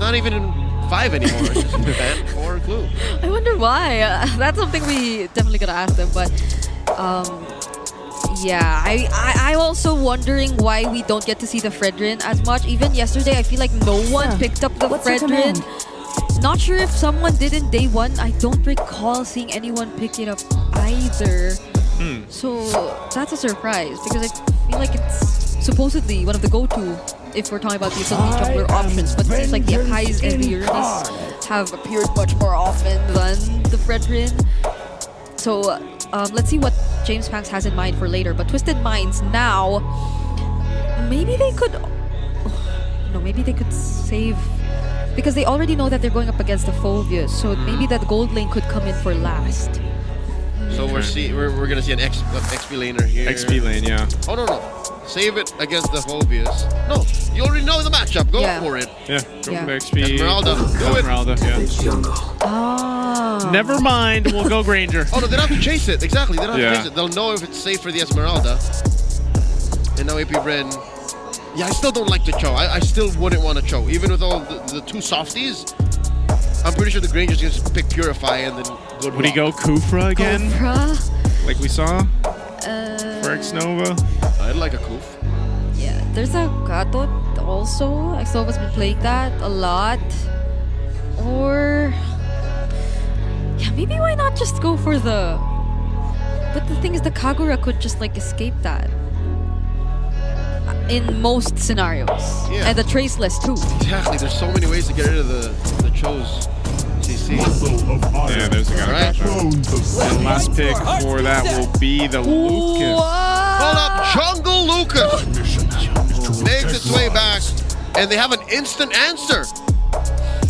not even in 5 anymore. It's just ban 4 glue. I wonder why. That's something we definitely gotta ask them. But yeah, I'm also wondering why we don't get to see the Fredrin as much. Even yesterday, I feel like no one picked up the Fredrin. Not sure if someone did in day 1. I don't recall seeing anyone pick it up either. So that's a surprise because I feel like it's supposedly one of the go-to if we're talking about the utility jungler options. But it seems like the Akais and the Uranus have appeared much more often than the Fredrin. So let's see what James Panks has in mind for later. But Twisted Minds now, maybe they could... no, maybe they could save... because they already know that they're going up against the Phobius. So maybe that gold lane could come in for last. So we're gonna see an XP laner here. XP lane, yeah. Oh no. Save it against the Phobius. No, you already know the matchup. Go for it. Yeah, go for the XP. Esmeralda, do it. Esmeralda, yeah. Ah. Never mind, we'll go Granger. Oh no, they don't have to chase it. Exactly, they don't have to chase it. They'll know if it's safe for the Esmeralda. And now Apbr. Yeah, I still don't like the Cho. I still wouldn't want to Cho. Even with all the 2 softies, I'm pretty sure the Granger's going to pick Purify and then go to Would he go Kufra again? Kufra? Like we saw? For X-Nova? I'd like a Kuf. Yeah, there's a Gatot also. X-Nova's been playing that a lot. Or... yeah, maybe why not just go for the... but the thing is the Kagura could just like escape that. In most scenarios. Yeah. And the Traceless too. Exactly, there's so many ways to get rid of the Cho's CC. Yeah, there's a guy. And last pick for that will be the Lucas. Hold up, Jungle Lucas makes its way back, and they have an instant answer.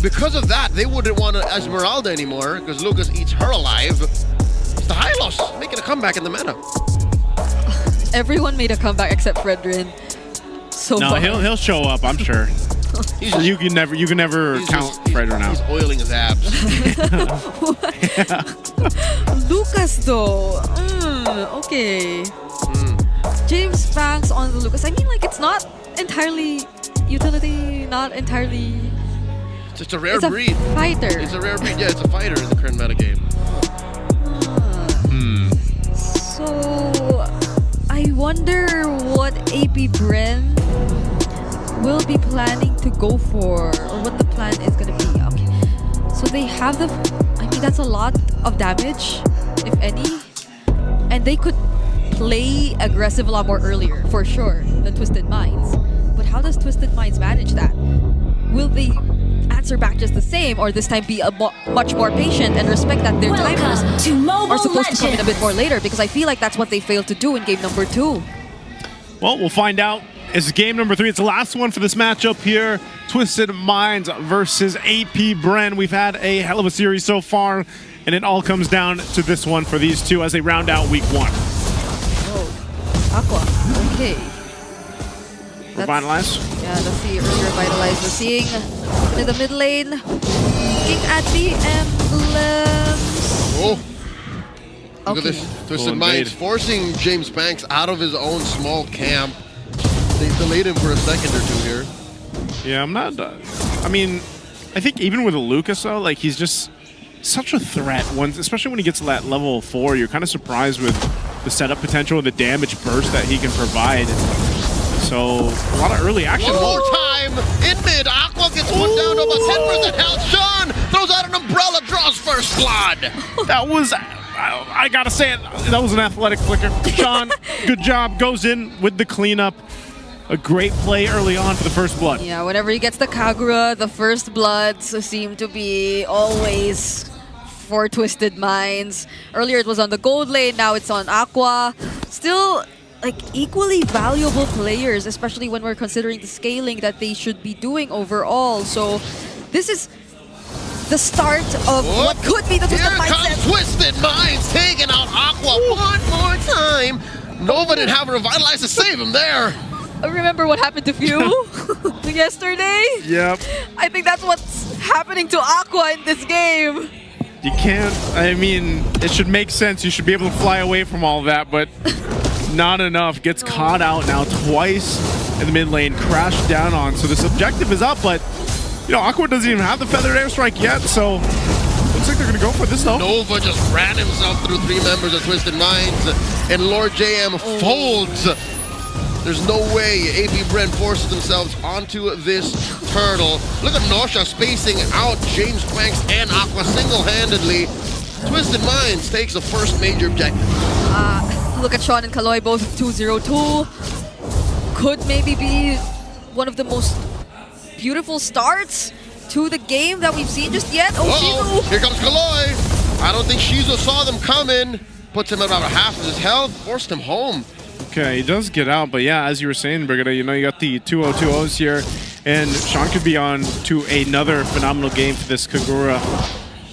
Because of that, they wouldn't want Esmeralda anymore, because Lucas eats her alive. It's the Hylos making a comeback in the meta. Everyone made a comeback except Fredrin. So no, he'll show up, I'm sure. You can never count Fredrin out. He's oiling his abs. Lucas though. Okay. James Panks on the Lucas. I mean, like, it's not entirely utility, not entirely... it's just a rare breed. It's a fighter. It's a rare breed. Yeah, it's a fighter in the current metagame. So... I wonder what Apbr will be planning to go for, or what the plan is going to be. Okay, so they have the... I mean, that's a lot of damage, if any. And they could play aggressive a lot more earlier, for sure, than Twisted Minds. But how does Twisted Minds manage that? Will they answer back just the same, or this time be much more patient and respect that their timers are supposed to come in a bit more later? Because I feel like that's what they failed to do in game number 2. Well, we'll find out. It's game number 3. It's the last one for this matchup here. Twisted Minds versus Apbr. We've had a hell of a series so far, and it all comes down to this one for these two as they round out week 1. Oh, Aqua. Okay. Revitalize? Yeah, let's see. Early Revitalize. We're seeing in the mid lane, looking at the emblems. Oh. Look at this. Twisted Minds forcing James Panks out of his own small camp. They delayed him for a second or 2 here. Yeah, I'm not... I mean, I think even with a Lucas, though, like, he's just such a threat. Especially when he gets to that level 4, you're kind of surprised with the setup potential and the damage burst that he can provide. So, a lot of early action. One more time in mid. Aqua gets put down to about 10% health. Sean throws out an umbrella, draws first blood. That was... I gotta say it, that was an athletic flicker. Sean, good job. Goes in with the cleanup. A great play early on for the first blood. Yeah, whenever he gets the Kagura, the first bloods seem to be always for Twisted Minds. Earlier it was on the gold lane, now it's on Aqua. Still, like, equally valuable players, especially when we're considering the scaling that they should be doing overall. So this is the start of what could be the Twisted Minds. Here comes Twisted Minds taking out Aqua one more time. Nova didn't have a Revitalize to save him there. Remember what happened to Few yesterday? Yep. I think that's what's happening to Aqua in this game. You can't, I mean, it should make sense. You should be able to fly away from all that, but not enough. Gets caught out now twice in the mid lane, crashed down on. So this objective is up, but You know, Aqua doesn't even have the feathered airstrike yet, so looks like they're gonna go for this though. Nova just ran himself through 3 members of Twisted Minds, and Lord JM folds. There's no way Apbr forces themselves onto this turtle. Look at Nosha spacing out James Banks and Aqua single-handedly. Twisted Minds takes the first major objective. Look at Sean and Kaloy, both 2-0-2. Could maybe be one of the most beautiful starts to the game that we've seen just yet. Uh-oh, here comes Kaloy. I don't think Shizu saw them coming. Puts him at about half of his health, forced him home. Okay, he does get out, but yeah, as you were saying, Brigida, you know, you got the 2-0-2-0s here, and Sean could be on to another phenomenal game for this Kagura.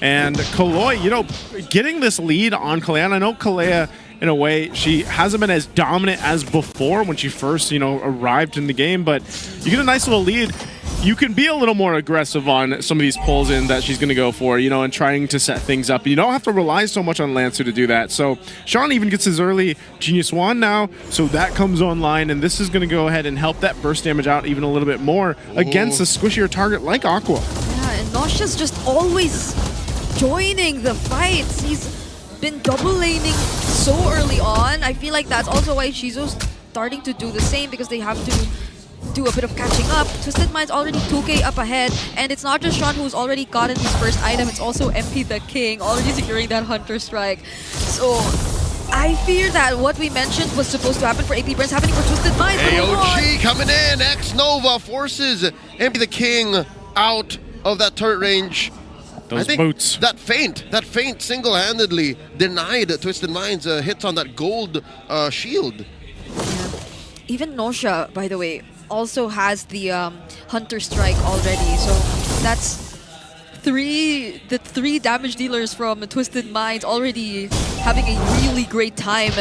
And Kaloy, you know, getting this lead on Kalea, and I know Kalea, in a way, she hasn't been as dominant as before when she first, you know, arrived in the game, but you get a nice little lead. You can be a little more aggressive on some of these pulls in that she's going to go for, you know, and trying to set things up. You don't have to rely so much on Lancer to do that. So Sean even gets his early Genius Wand now, so that comes online, and this is going to go ahead and help that burst damage out even a little bit more against a squishier target like Aqua. Yeah, and Nosha's just always joining the fights. He's been double laning so early on. I feel like that's also why Shizu's starting to do the same, because they have to do a bit of catching up. Twisted Mind's already 2k up ahead, and it's not just Sean who's already gotten his first item, it's also MP the King already securing that Hunter Strike. So I fear that what we mentioned was supposed to happen for Apbr is happening for Twisted Minds. AOG coming in, X-Nova forces MP the King out of that turret range. Those I think boots. that feint single-handedly denied Twisted Minds hits on that gold shield. Yeah. Even Nosha, by the way, also has the Hunter Strike already, so that's the three damage dealers from Twisted Minds already having a really great time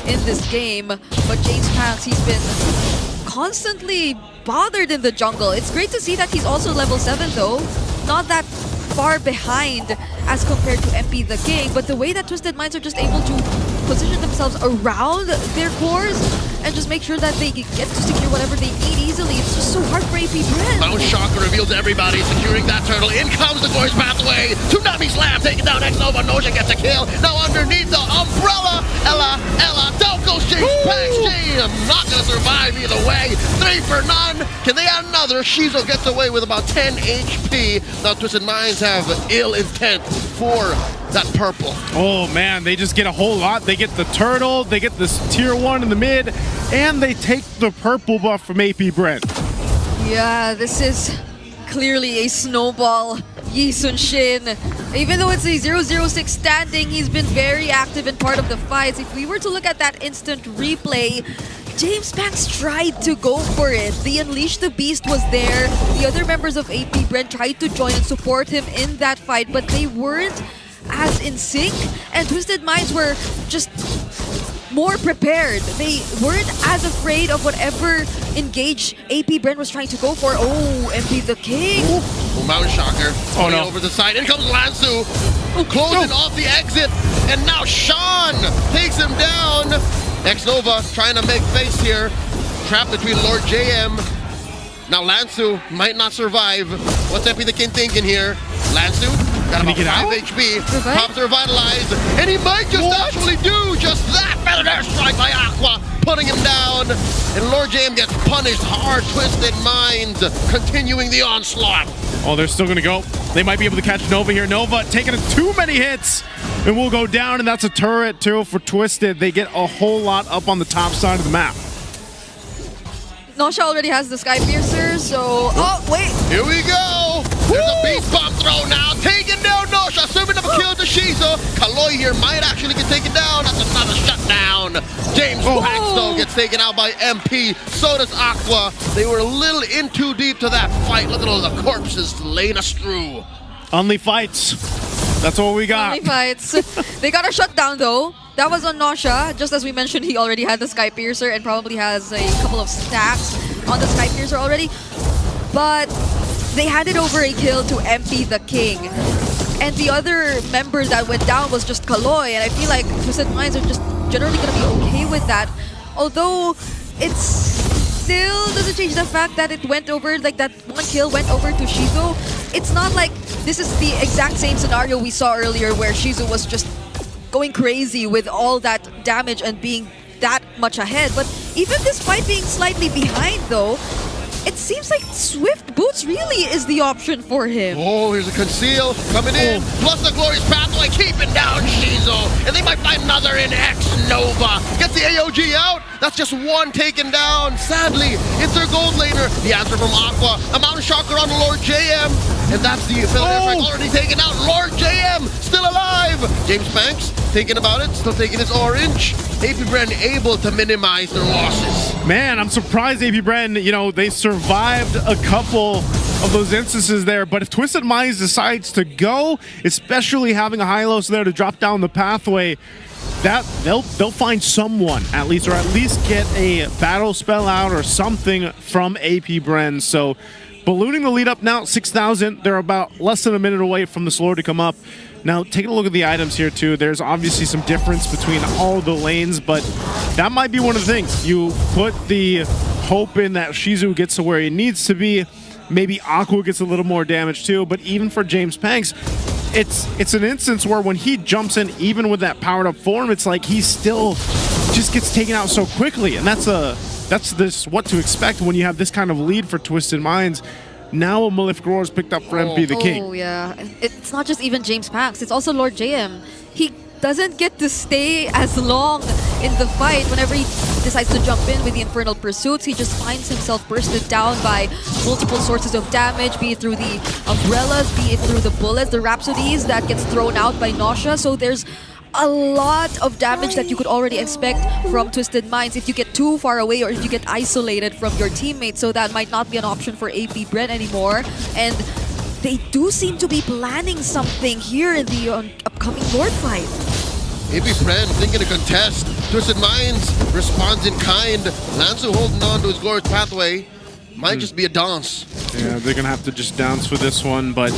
in this game. But James Pax, he's been constantly bothered in the jungle. It's great to see that he's also level 7 though, not that far behind as compared to MP the King, but the way that Twisted Minds are just able to position themselves around their cores and just make sure that they get to secure whatever they need easily. It's just so hard for Apbr. Mount Shocker reveals everybody securing that turtle. In comes the Glorious Pathway. Tsunami Slam taking down X-Nova. Nosha gets a kill. Now underneath the umbrella. Ella, down goes James Pax. James not going to survive either way. 3 for none. Can they add another? Shizu gets away with about 10 HP. Now Twisted Minds have ill intent for that purple. Oh man, they just get a whole lot. They get the turtle, they get this tier 1 in the mid, and they take the purple buff from Apbr. Yeah, this is clearly a snowball. Yi Sun-shin. Even though it's a 0-0-6 standing, he's been very active in part of the fights. If we were to look at that instant replay, James Pax tried to go for it. The Unleash the Beast was there. The other members of Apbr tried to join and support him in that fight, but they weren't as in sync, and Twisted Minds were just more prepared. They weren't as afraid of whatever engage Apbr was trying to go for. Oh, MP the King. Oh, Mount Shocker. Oh no. Over the side. In comes Lansu. Closing off the exit. And now Sean takes him down. X-Nova trying to make face here. Trapped between Lord JM. Now Lansu might not survive. What's MP the King thinking here? Lansu got about 5 HP. Pops revitalized. And he might just actually do just that. Feathered airstrike by Aqua. Putting him down. And Lord JM gets punished hard. Twisted Minds continuing the onslaught. Oh, they're still going to go. They might be able to catch Nova here. Nova taking too many hits and will go down, and that's a turret too for Twisted. They get a whole lot up on the top side of the map. Nosha already has the Sky Piercer, so... Oh, wait! Here we go! There's a beast bomb throw now, taking down Nosha, serving up a kill to Shizu. Kaloy here might actually get taken down. That's another shutdown. James Pax, though, gets taken out by MP. So does Aqua. They were a little in too deep to that fight. Look at all the corpses laying us through. Only fights. That's what we got. Only fights. They got a shutdown, though. That was on Nosha. Just as we mentioned, he already had the Sky Piercer and probably has a couple of stacks on the Sky Piercer already. But they handed over a kill to MP the King. And the other member that went down was just Kaloy. And I feel like Twisted Minds are just generally going to be okay with that. Although it's still doesn't change the fact that it went over, like that one kill went over to Shizzo. It's not like this is the exact same scenario we saw earlier where Shizzo was just going crazy with all that damage and being that much ahead. But even despite being slightly behind though, it seems like Swift Boots really is the option for him. Oh, here's a conceal coming in. Plus the glorious pathway keeping down Shizzo. And they might find another in X Nova. Gets the AOG out. That's just one taken down. Sadly, it's their gold laner. The answer from Aqua. A Mountain Shocker on Lord JM. And that's the affiliate already taken out. Lord JM still alive. James Banks thinking about it, still taking his orange. Apbr able to minimize their losses. Man, I'm surprised Apbr, you know, they survived a couple of those instances there, but if Twisted Minds decides to go, especially having a Hylos there to drop down the pathway, that they'll find someone at least, or at least get a battle spell out or something from Apbr. So ballooning the lead up now, 6,000. They're about less than a minute away from the slower to come up. Now, taking a look at the items here, too, there's obviously some difference between all the lanes, but that might be one of the things. You put the hope in that Shizzo gets to where he needs to be. Maybe Aqua gets a little more damage, too, but even for James Panks, it's an instance where when he jumps in, even with that powered-up form, it's like he still just gets taken out so quickly, and that's what to expect when you have this kind of lead for Twisted Minds. Now a Malefic Roar is picked up for MP the King. Oh, yeah. It's not just even James Pax, it's also Lord JM. He doesn't get to stay as long in the fight. Whenever he decides to jump in with the Infernal Pursuits, he just finds himself bursted down by multiple sources of damage, be it through the umbrellas, be it through the bullets, the Rhapsodies that gets thrown out by Nausea. So there's a lot of damage that you could already expect from Twisted Minds if you get too far away or if you get isolated from your teammates. So that might not be an option for Apbr anymore. And they do seem to be planning something here in the upcoming Lord fight. Apbr thinking to contest. Twisted Minds responds in kind. Lanzu holding on to his glorious pathway. Might just be a dance. Yeah, they're gonna have to just dance for this one, but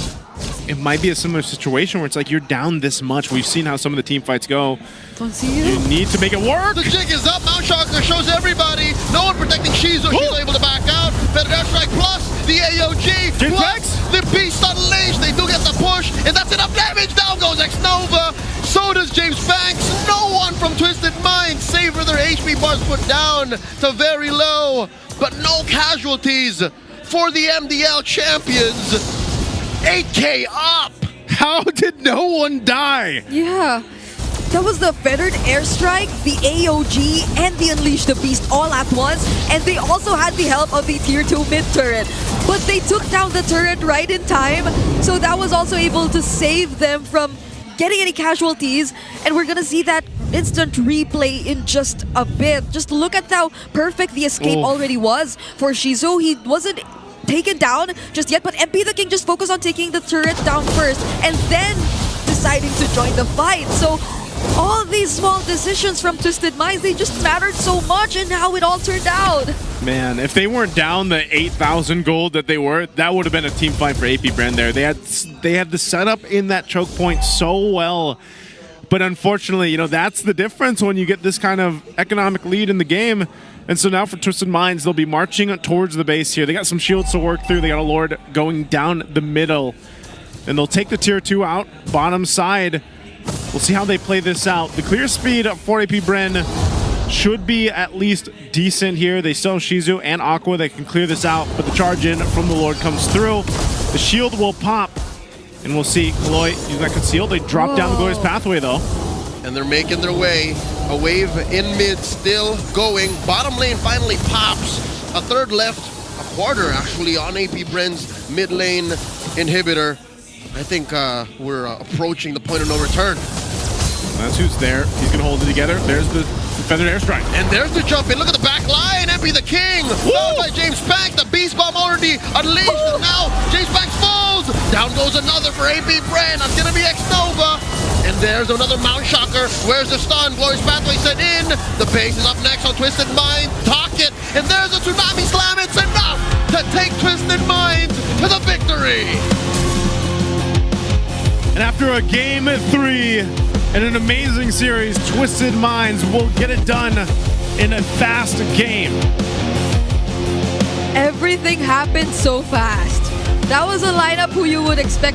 it might be a similar situation where it's like you're down this much. We've seen how some of the team fights go. Don't see you. You need to make it work. The jig is up. Mount Shocker shows everybody. No one protecting Shizzo. She's able to back out. Better Dash Strike plus the AOG plus the Beast Unleashed. They do get the push, and that's enough damage. Down goes X Nova. So does James Banks. No one from Twisted Minds savor their HP bars put down to very low, but no casualties for the MDL champions. 8K up! How did no one die? Yeah. That was the Feathered Airstrike, the AOG, and the Unleash the Beast all at once. And they also had the help of the Tier 2 mid turret. But they took down the turret right in time. So that was also able to save them from getting any casualties. And we're gonna see that instant replay in just a bit. Just look at how perfect the escape already was for Shizzo. He wasn't taken down just yet, but MP the King just focused on taking the turret down first and then deciding to join the fight. So all these small decisions from Twisted Minds, they just mattered so much in how it all turned out. Man, if they weren't down the 8,000 gold that they were, that would have been a team fight for Apbr there. They had the setup in that choke point so well. But unfortunately, you know, that's the difference when you get this kind of economic lead in the game. And so now for Twisted Minds, they'll be marching towards the base here. They got some shields to work through. They got a Lord going down the middle. And they'll take the Tier 2 out, bottom side. We'll see how they play this out. The clear speed for Apbr should be at least decent here. They still have Shizzo and Aqua that can clear this out, but the charge in from the Lord comes through. The shield will pop, and we'll see Kaloy use that conceal. They drop down the Glorious Pathway, though. And they're making their way. A wave in mid still going. Bottom lane finally pops. A third left, a quarter actually on Apbr's mid lane inhibitor. I think we're approaching the point of no return. That's who's there. He's going to hold it together. There's the Feathered Airstrike. And there's the jump in. Look at the back line. MP the King. Followed by James Banks. The Beast Bomb already unleashed. And now James Banks falls. Down goes another for Apbr. That's going to be X Nova. And there's another Mount Shocker. Where's the stun? Glorious Pathway set in. The base is up next on Twisted Mind. Talk it. And there's a Tsunami Slam. It's enough to take Twisted Mind to the victory. And after a game 3 and an amazing series, Twisted Minds will get it done in a fast game. Everything happened so fast. That was a lineup who you would expect